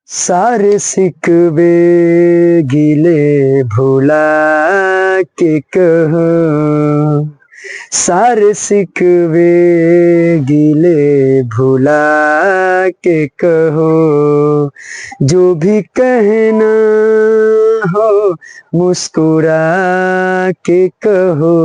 सारे सिकवे गिले भुला के कहो, सारे सिकवे गिले भुला के कहो, जो भी कहना हो मुस्कुरा के कहो,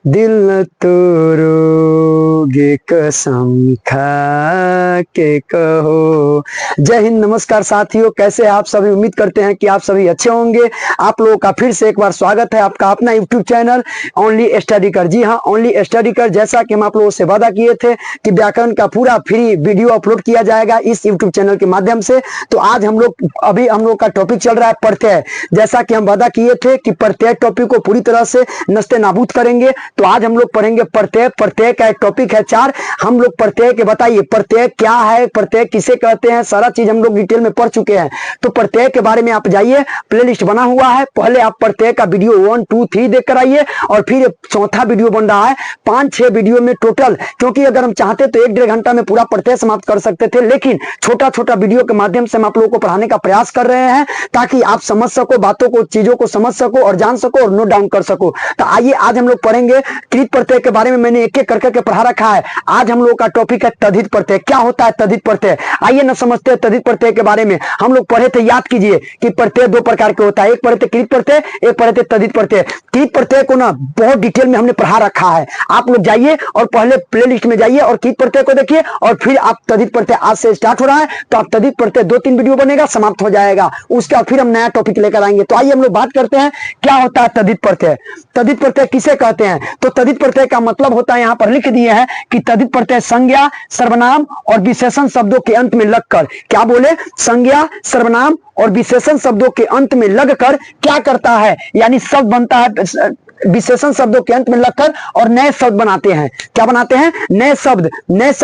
दिल न तोड़ोगे कसम खा के कहो। जय हिंद, नमस्कार साथियों, कैसे हैं आप सभी। उम्मीद करते हैं कि आप सभी अच्छे होंगे। आप लोगों का फिर से एक बार स्वागत है आपका अपना यूट्यूब चैनल ओनली स्टडी कर। जी हाँ, ओनली स्टडी कर। जैसा कि हम आप लोगों से वादा किए थे कि व्याकरण का पूरा फ्री वीडियो अपलोड किया जाएगा इस यूट्यूब चैनल के माध्यम से, तो आज हम लोग का टॉपिक चल रहा है प्रत्यय। जैसा कि हम वादा किए थे कि प्रत्यय टॉपिक को पूरी तरह से नस्ते नाबूद करेंगे, तो आज हम लोग पढ़ेंगे प्रत्यय। प्रत्यय का एक टॉपिक है 4। हम लोग प्रत्यय के बताइए प्रत्यय क्या है, प्रत्यय किसे कहते हैं, सारा चीज हम लोग डिटेल में पढ़ चुके हैं। तो प्रत्यय के बारे में आप जाइए, प्लेलिस्ट बना हुआ है, पहले आप प्रत्यय का वीडियो 1, 2, 3 देख कर आइए, और फिर चौथा वीडियो बन रहा है 5-6 वीडियो में टोटल। क्योंकि अगर हम चाहते तो 1-1.5 घंटा में पूरा प्रत्यय समाप्त कर सकते थे, लेकिन छोटा छोटा वीडियो के माध्यम से हम आप लोगों को पढ़ाने का प्रयास कर रहे हैं ताकि आप समझ सको बातों को, चीजों को समझ सको और जान सको और नोट डाउन कर सको। तो आइए आज हम लोग पढ़ेंगे कृत प्रत्यय के बारे में। मैंने एक एक करके पढ़ा रखा है। आज हम लोग का टॉपिक है तद्धित प्रत्यय। क्या होता है तद्धित प्रत्यय, आइए ना समझते हैं तद्धित प्रत्यय के बारे में। हम लोग पढ़े थे, याद कीजिए कि प्रत्यय 2 प्रकार के होता है, एक पढ़े थे कृत प्रत्यय, एक पढ़े थे तद्धित प्रत्यय। कृत प्रत्यय को ना बहुत डिटेल में हमने पढ़ा रखा है। आप लोग जाइए और पहले प्ले लिस्ट में जाइए और कृत प्रत्यय को देखिए, और फिर आप तद्धित प्रत्यय आज से स्टार्ट हो रहा है, तो आप तद्धित प्रत्यय 2-3 वीडियो बनेगा, समाप्त हो जाएगा। उसके बाद फिर हम नया टॉपिक लेकर आएंगे। तो आइए हम लोग बात करते हैं क्या होता है तद्धित प्रत्यय। तद्धित प्रत्यय किसे कहते हैं, तो तद्धित प्रत्यय का मतलब होता है, यहां पर लिख दिए हैं कि तद्धित प्रत्यय संज्ञा, सर्वनाम और विशेषण शब्दों के अंत में लगकर, क्या बोले, संज्ञा, सर्वनाम और विशेषण शब्दों के अंत में लगकर क्या करता है, यानी शब्द बनता है विशेषण शब्दों के अंत में लगकर और नए शब्द बनाते हैं। क्या बनाते हैं, नए शब्द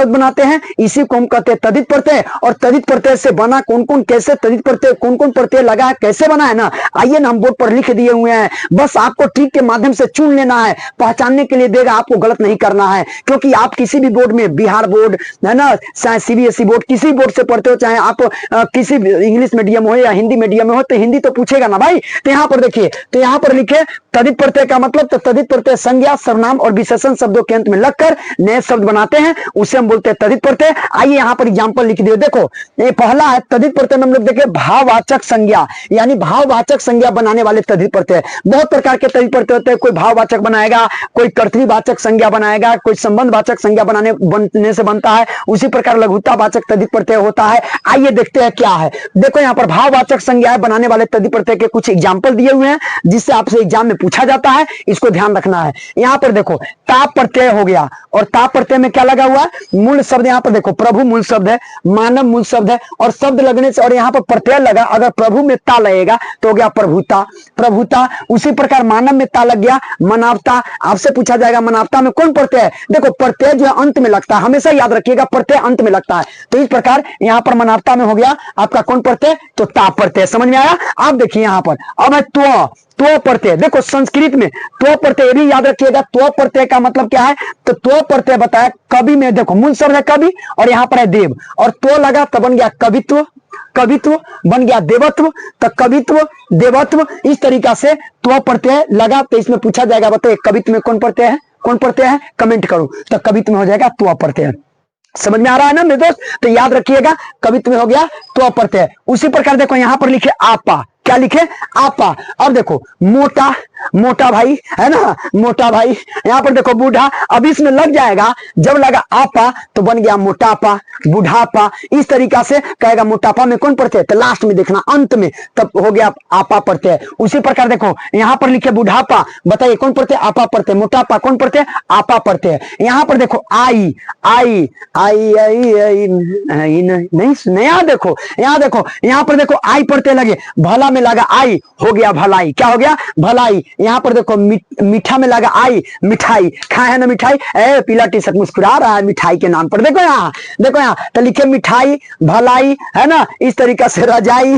बनाते हैं। इसी को हम कहते हैं तद्धित प्रत्यय। और तद्धित प्रत्यय से बना कौन कौन, कैसे तद्धित प्रत्यय, कौन कौन प्रत्यय लगा है, कैसे बना है ना, आइए ना हम बोर्ड पर लिख दिए हुए हैं। बस आपको ट्रिक के माध्यम से चुन लेना है, पहचानने के लिए देगा, आपको गलत नहीं करना है। क्योंकि आप किसी भी बोर्ड में, बिहार बोर्ड है ना, चाहे सीबीएसई बोर्ड, किसी बोर्ड से पढ़ते हो, चाहे आप किसी इंग्लिश मीडियम हो या हिंदी मीडियम में हो, तो हिंदी तो पूछेगा ना भाई। तो यहाँ पर देखिए, तो यहाँ पर लिखे तद्धित प्रत्यय का मतलब, तो तद्धित प्रत्यय संज्ञा, सर्वनाम और विशेषण शब्दों के अंत में लगकर नए शब्द बनाते हैं, उसे हम बोलते हैं तद्धित प्रत्यय। आइए यहाँ पर एग्जांपल लिख दिए। देखो ये पहला है तद्धित प्रत्यय में हम लोग देखें भाववाचक संज्ञा, यानी भाववाचक संज्ञा बनाने वाले तद्धित प्रत्यय। बहुत प्रकार के तद्धित प्रत्यय होते हैं, कोई भाववाचक बनाएगा, कोई कर्तृवाचक संज्ञा बनाएगा, कोई संबंधवाचक संज्ञा बनने से बनता है। उसी प्रकार लघुतावाचक तद्धित प्रत्यय होता है। आइए देखते हैं क्या है। देखो यहाँ पर भाववाचक संज्ञा बनाने वाले तद्धित प्रत्यय के कुछ एग्जाम्पल दिए हुए हैं, जिससे आपसे एग्जाम में पूछा जाता है, इसको ध्यान रखना है। यहाँ पर देखो ताप प्रत्यय हो गया, और ताप प्रत्यय में क्या लगा हुआ है, मूल शब्द। यहाँ पर देखो प्रभु मूल शब्द है, मानव मूल शब्द है, और शब्द लगने से और यहाँ पर प्रत्यय लगा, अगर प्रभु में ता लगेगा तो हो गया प्रभुता, प्रभुता। उसी प्रकार मानव में ता लग गया मानवता। आपसे पूछा जाएगा मानवता में कौन प्रत्यय है, देखो प्रत्यय जो है अंत में लगता है, हमेशा याद रखिएगा प्रत्यय अंत में लगता है। तो इस प्रकार यहाँ पर मानवता में हो गया आपका कौन प्रत्यय, तो ताप प्रत्यय। समझ में आया। आप देखिए यहाँ पर अब है त्व प्रत्यय। देखो संस्कृत में त्व प्रत्यय भी याद रखिएगा। त्व प्रत्यय का मतलब क्या है, तो त्व प्रत्यय बताया कवि में, देखो मूल शब्द है कवि और यहाँ पर है देव, और त्व लगा तो बन गया कवित्व, कवित्व बन गया देवत्व, तो कवित्व देवत्व। इस तरीका से त्व प्रत्यय लगा, तो इसमें पूछा जाएगा बताइए कवित्व में कौन प्रत्यय है, कौन प्रत्यय है, कमेंट करो। तो कवित्व में हो जाएगा त्व प्रत्यय। समझ में आ रहा है ना मेरे दोस्त, तो याद रखिएगा कवित्व में हो गया त्व प्रत्यय। उसी प्रकार देखो यहाँ पर लिखे आपा, क्या लिखे, आपा। अब देखो मोटा, मोटा भाई है ना, मोटा भाई। यहाँ पर देखो बूढ़ा, अब इसमें लग जाएगा, जब लगा आपा तो बन गया मोटापा, बुढ़ापा। इस तरीका से कहेगा मोटापा में कौन प्रत्यय, तो लास्ट में देखना अंत में, तब हो गया आपा प्रत्यय। उसी प्रकार देखो यहाँ पर लिखे बुढ़ापा, बताइए कौन प्रत्यय, आपा प्रत्यय। मोटापा कौन प्रत्यय, आपा प्रत्यय। यहाँ पर देखो आई, आई आई आई आई नहीं, यहाँ देखो, यहाँ पर देखो आई प्रत्यय लगे, भला में लगा आई, हो गया भलाई। क्या हो गया, भलाई। यहाँ पर देखो मीठा में लगा आई, मिठाई, खाए है ना मिठाई, ए पीला टी शर्ट मुस्कुरा रहा है मिठाई के नाम पर। देखो यहाँ, देखो यहाँ तो लिखे मिठाई, भलाई, है ना, इस तरीका से रजाई,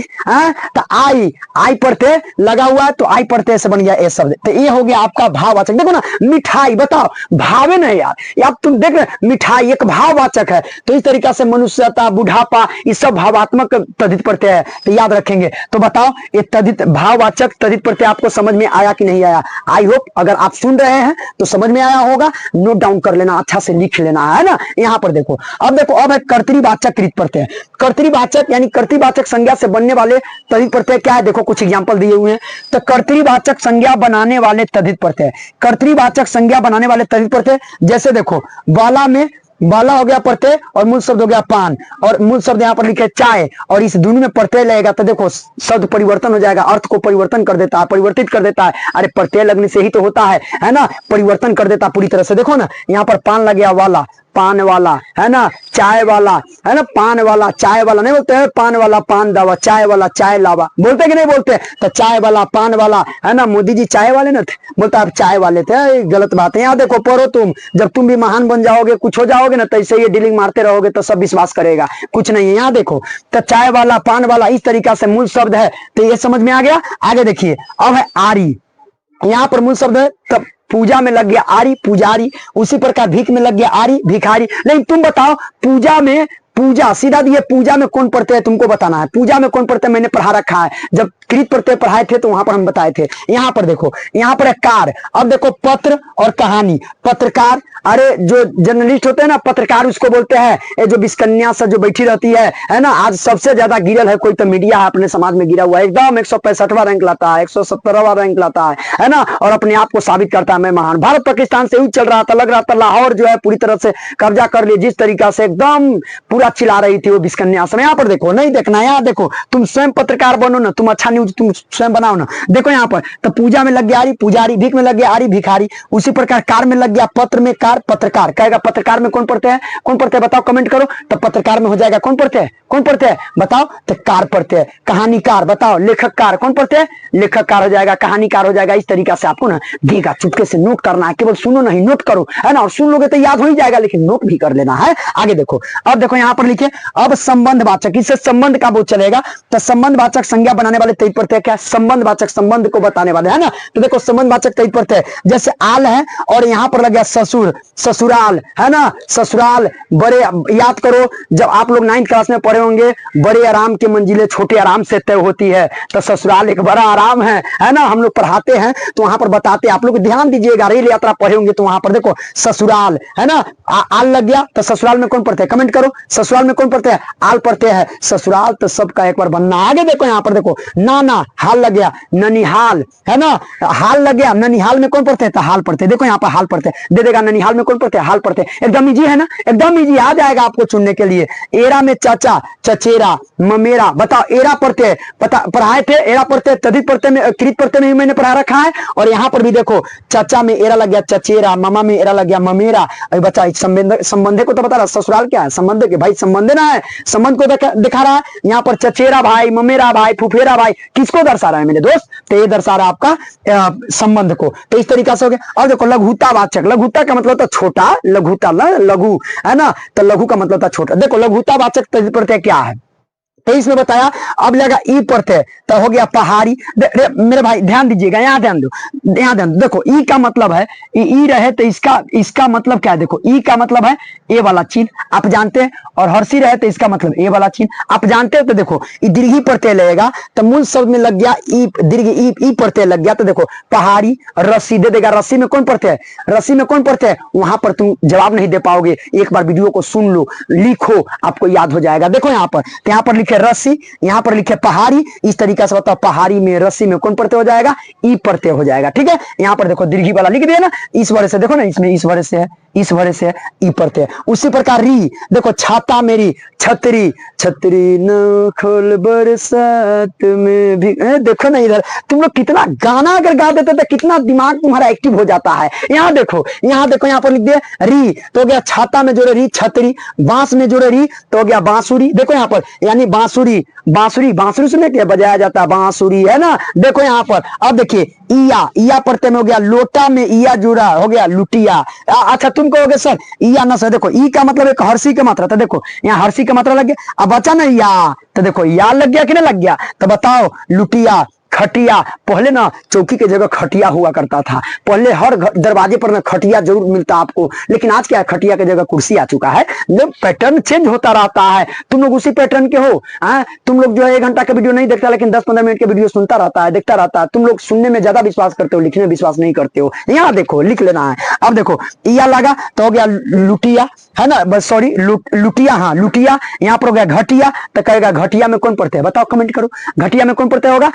तो आई, आई पढ़ते लगा हुआ है तो आई पढ़ते से बन गया ए शब्द। तो ये हो गया आपका भाववाचक। देखो ना मिठाई, बताओ भावे नहीं यार, अब तुम देख रहे मिठाई एक भाववाचक है। तो इस तरीका से मनुष्यता, बुढ़ापा, ये सब भावात्मक तद्धित प्रत्यय है, तो याद रखेंगे। तो बताओ ये तद्धित भाववाचक तद्धित प्रत्यय आपको समझ में आया कि नहीं आया? आई होप अगर आप सुन रहे हैं तो समझ में आया होगा, नोट डाउन कर लेना, अच्छा से लिख लेना, है ना। यहाँ पर देखो, अब देखो अब है कर्तृवाचक कृत प्रत्यय। कर्तृवाचक यानी कर्तृवाचक संज्ञा से बनने वाले तद्धित प्रत्यय क्या है, देखो कुछ एग्जांपल दिए हुए हैं। तो कर्तृवाचक संज्ञा बनाने वाले तद्धित प्रत्यय, कर्तृवाचक संज्ञा बनाने वाले तद्धित प्रत्यय, जैसे देखो बाला में बाला हो गया प्रत्यय और मूल शब्द हो गया पान, और मूल शब्द यहाँ पर लिखे चाय, और इस दोनों में प्रत्यय लगेगा तो देखो शब्द परिवर्तन हो जाएगा, अर्थ को परिवर्तन कर देता है, परिवर्तित कर देता है। अरे प्रत्यय लगने से ही तो होता है ना, परिवर्तन कर देता पूरी तरह से। देखो ना यहाँ पर पान लग गया वाला, पान वाला, है ना, चाय वाला, है ना, पान वाला चाय वाला नहीं बोलते हैं, पान वाला पान दावा, चाय वाला चाय लावा, बोलते कि नहीं बोलते? तो चाय वाला पान वाला, है ना, मोदी जी चाय वाले ना थे, बोलता आप चाय वाले थे, गलत बात है। यहाँ देखो पढ़ो तुम, जब तुम भी महान बन जाओगे, कुछ हो जाओगे ना, तो ऐसे ये डीलिंग मारते रहोगे तो सब विश्वास करेगा, कुछ नहीं है। यहाँ देखो तो चाय वाला पान वाला इस तरीका से मूल शब्द है, तो ये समझ में आ गया। आगे देखिए अब है आरी, यहाँ पर मूल शब्द है, तब पूजा में लग गया आरी, पुजारी, उसी प्रकार भीख में लग गया आरी, भिखारी। लेकिन तुम बताओ पूजा में, पूजा सीधा दिए, पूजा में कौन पढ़ते हैं तुमको बताना है, पूजा में कौन पढ़ते हैं मैंने पढ़ा रखा है, जब कृत प्रत्यय पढ़ाए थे तो वहां पर हम बताए थे। यहाँ पर देखो, यहाँ पर है कार। अब देखो पत्र और कहानी, पत्रकार, अरे जो जर्नलिस्ट होते हैं ना पत्रकार उसको बोलते हैं, ये जो विस्कन्या से जो बैठी रहती है ना, आज सबसे ज्यादा गिरल है कोई तो मीडिया है, अपने समाज में गिरा हुआ है, एकदम 165वां रैंक लाता है, 170वां रैंक लाता है ना, और अपने आप को साबित करता है मैं महान। भारत पाकिस्तान से युद्ध चल रहा था, लग रहा था लाहौर जो है पूरी तरह से कब्जा कर लिया, जिस तरीका से एकदम पूरा चिल्ला रही थी वो विस्कन्या। यहाँ पर देखो, नहीं देखना, यहाँ देखो तुम स्वयं पत्रकार बनो ना, तुम अच्छा न्यूज तुम स्वयं बनाओ ना। देखो यहाँ पर तो पूजा में लग गया आरी, पुजारी, भीख में लग गया आरी, भिखारी, उसी प्रकार कार में लग गया पत्र में कार, पत्रकार। कहेगा पत्रकार में कौन पढ़ते हैं, कौन पढ़ते हैं बताओ, कमेंट करो। तो पत्रकार में हो जाएगा कौन पढ़ते हैं, कौन पढ़ते हैं बताओ, तो कार पढ़ते हैं। कहानीकार बताओ, लेखककार कौन पढ़ते हैं, लेखककार हो जाएगा, कहानीकार हो जाएगा। इस तरीका से आपको ना देगा, चुपके से नोट करना है, केवल सुनो नहीं नोट करो, है ना, और सुन लोगे तो याद हो ही जाएगा, लेकिन नोट भी कर लेना है। आगे देखो, अब देखो यहाँ पर लिखे अब संबंधवाचक, इससे संबंध का बोध चलेगा। तो संबंधवाचक संज्ञा बनाने वाले तद्धित प्रत्यय क्या है, संबंधवाचक संबंध को बताने वाले, है ना। तो देखो संबंधवाचक तद्धित प्रत्यय जैसे आल है, और यहाँ पर लग गया ससुर, ससुराल, है ना, ससुराल। बड़े याद करो जब आप लोग 9th क्लास में पढ़े होंगे, बड़े आराम की मंजिलें छोटे आराम से तय होती है, तो ससुराल एक बड़ा आराम है ना। हम लोग पढ़ाते हैं तो वहां पर बताते, आप लोग ध्यान दीजिएगा, रेल यात्रा पढ़े होंगे तो वहां पर देखो ससुराल, है ना, आल लग गया। तो ससुराल में कौन पढ़ते हैं, कमेंट करो, ससुराल में कौन पढ़ते हैं, आल पढ़ते हैं। ससुराल तो सबका एक बार बनना। आगे देखो यहाँ पर देखो नाना, हाल लग गया, ननिहाल, है ना, हाल लग गया, ननिहाल में कौन पढ़ते हैं, तो हाल पढ़ते हैं। देखो यहाँ पर हाल पढ़ते हैं, दे देगा, ननिहाल में कौन पढ़ते हैं, हाल पढ़ते हैं। एकदम इजी है ना, एकदम इजी, आ जाएगा आपको चुनने के लिए। एरा में चाचा, चचेरा, ममेरा, बताओ एरा पढ़ते हैं, पढ़ाए थे, एरा पढ़ते हैं, तद्धित प्रत्यय में, कृत प्रत्यय में मैंने पढ़ा रखा है। और यहाँ पर भी देखो चाचा में एरा लग गया चचेरा, मामा में एरा लग गया ममेरा। अभी बच्चा संबंधे को तो बता रहा, ससुराल क्या है, संबंध के भाई, संबंध ना है, संबंध को दिखा रहा है। यहाँ पर चचेरा भाई, ममेरा भाई, फुफेरा भाई, किसको दर्शा रहा है मेरे दोस्त, तो ये दर्शा रहा है आपका संबंध को। तो इस तरीका से हो गया। और देखो लघुतावाचक, लघुता का मतलब था छोटा, लघुता लघु, है ना, तो लघु का मतलब था छोटा। देखो लघुतावाचक तद्धित प्रत्यय क्या है, तो इसमें बताया। अब लगा ई पढ़ते तो हो गया पहाड़ी। मेरे भाई ध्यान दीजिएगा, यहाँ ध्यान दो, यहाँ ध्यान दो। देखो ई का मतलब है, ई रहे तो इसका मतलब क्या है, देखो ई का मतलब है ए वाला चिन्ह, आप जानते हैं, और हर्षी रहे तो इसका मतलब ए वाला चिन्ह आप जानते हैं। तो देखो ई दीर्घी प्रत्यय लगेगा, तो मूल शब्द में लग गया ई, दीर्घ ई प्रत्यय लग गया। तो देखो पहाड़ी, रस्सी दे देगा, रस्सी में कौन पढ़ते हैं, रस्सी में कौन पढ़ते हैं, वहां पर तुम जवाब नहीं दे पाओगे, एक बार वीडियो को सुन लो, लिखो, आपको याद हो जाएगा। देखो यहाँ पर, तो यहाँ पर लिखे रस्सी, यहाँ पर लिखे पहाड़ी, इस तरीका से बताओ पहाड़ी में रस्सी में कौन प्रत्यय हो जाएगा, ई प्रत्यय हो जाएगा। ठीक है, यहाँ पर देखो दीर्घी वाला लिख दिया ना, इस वजह से देखो ना, इसमें इस वजह से है, इस वजह से ई पढ़ते हैं। उसी प्रकार री, देखो छाता मेरी, छतरी, छतरी न खोल बरसात में भी, देखो ना इधर तुम लोग कितना गाना अगर गा देते तो कितना दिमाग तुम्हारा एक्टिव हो जाता है। यहाँ देखो, यहाँ देखो, यहाँ पर लिख दिया री तो हो गया छाता में जोड़े री छतरी, बांस में जोड़े री तो हो गया बांसुरी। देखो यहाँ पर यानी बांसुरी, बांसुरी, बांसुरी सुने क्या बजाया जाता है, बांसुरी है ना। देखो यहाँ पर अब देखिए इया, इया पढ़ते में हो गया लोटा में इया जुड़ा हो गया लुटिया। अच्छा तुम कहोगे सर इया ना सर, देखो ई का मतलब एक हर्षी का मात्रा, तो देखो यहाँ हर्षी का मात्रा लग गया। अब बचा ना या, तो देखो या लग गया कि नहीं लग गया, तो बताओ लुटिया, खटिया। पहले ना चौकी की जगह खटिया हुआ करता था, पहले हर दरवाजे पर ना खटिया जरूर मिलता आपको, लेकिन आज क्या है खटिया की जगह कुर्सी आ चुका है। पैटर्न चेंज होता रहता है, तुम लोग उसी पैटर्न के हो। तुम लोग जो है 1 घंटा का वीडियो नहीं देखता, लेकिन 10-15 मिनट के वीडियो सुनता रहता है, देखता रहता है। तुम लोग सुनने में ज्यादा विश्वास करते हो, लिखने में विश्वास नहीं करते हो। यहाँ देखो लिख लेना है। अब देखो इया लगा तो हो गया लुटिया, है ना, बस सॉरी लुटिया, हाँ लुटिया। यहाँ पर हो गया घटिया, तो कहेगा घटिया में कौन पढ़ते हैं, बताओ कमेंट करो, घटिया में कौन पढ़ते होगा।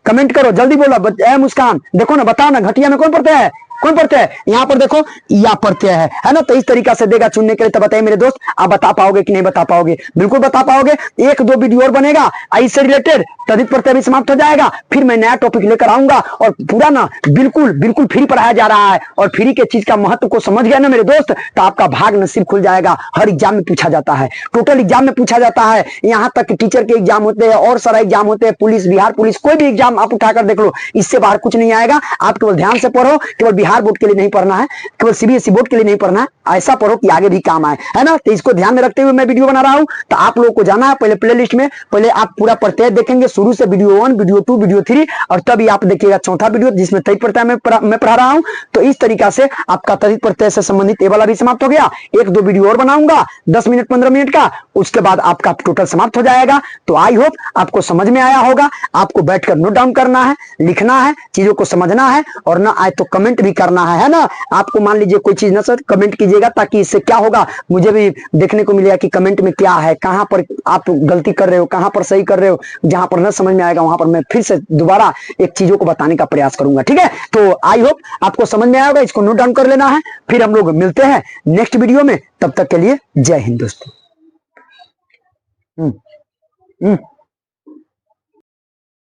कमेंट करो जल्दी बोलो, ए मुस्कान देखो ना, बताओ ना घटिया में कौन पढ़ते हैं, कौन पढ़ते हैं। यहाँ पर देखो या पढ़ते हैं, है ना। तो इस तरीका से देगा चुनने के लिए। तो बताइए मेरे दोस्त, आप बता पाओगे कि नहीं बता पाओगे, बिल्कुल बता पाओगे। 1-2 वीडियो और बनेगा इससे रिलेटेड, तभी प्रत्यय भी समाप्त हो जाएगा। फिर मैं नया टॉपिक लेकर आऊंगा और पूरा ना बिल्कुल बिल्कुल फ्री पढ़ाया जा रहा है। और फ्री के चीज का महत्व को समझ गया ना मेरे दोस्त, तो आपका भाग नसीब खुल जाएगा। हर एग्जाम में पूछा जाता है, टोटल एग्जाम में पूछा जाता है। यहाँ तक टीचर के एग्जाम होते हैं और सारा एग्जाम होते हैं, पुलिस, बिहार पुलिस, कोई भी एग्जाम आप उठाकर देख लो, इससे बाहर कुछ नहीं आएगा। आप केवल ध्यान से पढ़ो, केवल बिहार बोर्ड के लिए नहीं पढ़ना है, केवल सीबीएसई बोर्ड के लिए नहीं पढ़ना है, ऐसा पढ़ो कि आगे भी काम आए, है ना। तो इसको ध्यान में रखते हुए मैं वीडियो बना रहा हूं। तो आप लोगों को जाना है पहले प्लेलिस्ट में, पहले आप पूरा प्रत्यय देखेंगे शुरू से, वीडियो 1, वीडियो 2, वीडियो 3, और तभी आप देखिएगा चौथा वीडियो जिसमें तैत प्रत्यय मैं पढ़ा रहा हूं। तो इस तरीका से आपका तैत प्रत्यय से संबंधित ये वाला भी समाप्त हो गया। 1-2 वीडियो और बनाऊंगा 10 मिनट 15 मिनट का, उसके बाद आपका टोटल समाप्त हो जाएगा। तो आई होप आपको समझ में आया होगा। आपको बैठकर नोट डाउन करना है, लिखना है, चीजों को समझना है, और ना आए तो कमेंट भी करना है ना। आपको मान लीजिए कोई चीज ना सर कमेंट कीजिएगा, ताकि इससे क्या होगा मुझे भी देखने को मिलेगा कि कमेंट में क्या है, कहां पर आप गलती कर रहे हो, कहां पर सही कर रहे हो। जहां पर न समझ में आएगा वहां पर मैं फिर से दोबारा एक चीजों को बताने का प्रयास करूंगा, ठीक है। तो आई होप आपको समझ में आएगा, इसको नोट डाउन कर लेना है। फिर हम लोग मिलते हैं नेक्स्ट वीडियो में, तब तक के लिए जय हिंद दोस्तों।